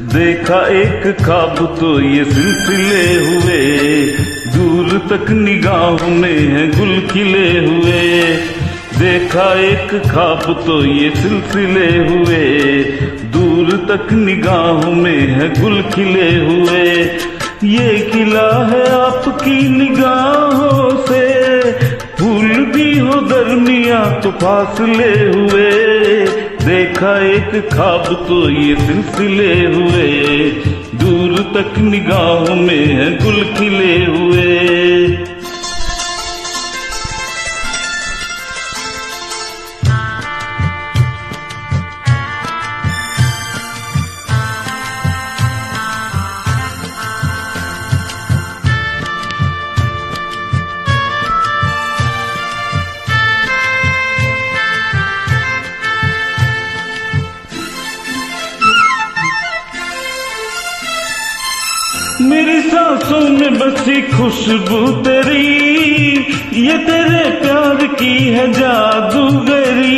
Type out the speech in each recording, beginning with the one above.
देखा एक ख्वाब तो ये सिलसिले हुए, दूर तक निगाहों में है गुल खिले हुए। देखा एक ख्वाब तो ये सिलसिले हुए, दूर तक निगाहों में है गुल खिले हुए। ये खिला है आपकी निगाहों से, फूल भी हो दरमिया तो फासले हुए। देखा एक ख्वाब तो ये सिलसिले हुए, दूर तक निगाहों में है गुल खिले हुए। मेरी सांसों में बसी खुशबू तेरी, ये तेरे प्यार की है जादूगरी।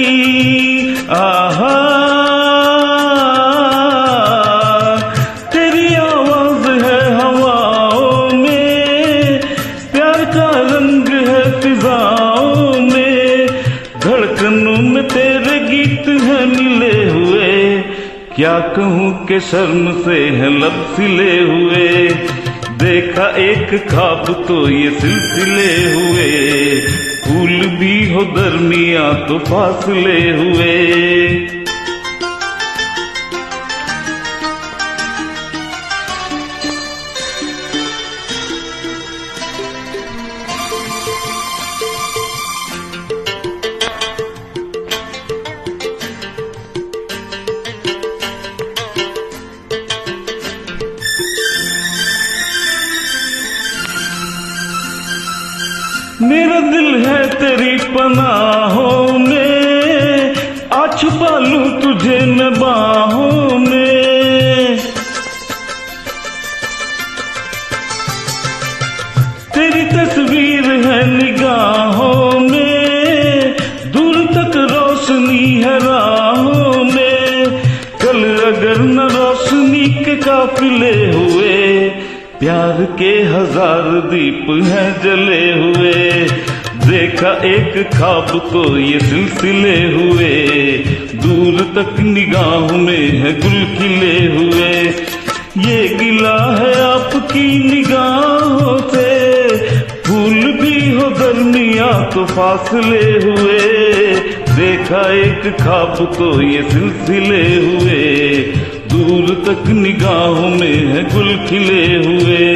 आहा तेरी आवाज है हवाओं में, प्यार का रंग है फिजाओं में। धड़कनों में तेरे गीत हैं मिले हुए, क्या कहूँ कि शर्म से है लब सिले हुए। देखा एक ख्वाब तो ये सिलसिले हुए, फूल भी हो दरमिया तो फासले हुए। मेरा दिल है तेरी पनाहों में, आ छुपा लूं तुझे मैं बाहों में। तेरी तस्वीर है निगाहों में, दूर तक रोशनी है राहों में। कल अगर न रोशनी के काफिले हुए, प्यार के हजार दीप हैं जले हुए। देखा एक ख्वाब तो ये सिलसिले हुए, दूर तक निगाहों में है गुल खिले हुए। ये गिला है आपकी निगाहों से, फूल भी हो दरमिया तो फासले हुए। देखा एक ख्वाब तो ये सिलसिले हुए, दूर तक निगाहों में है गुल खिले हुए।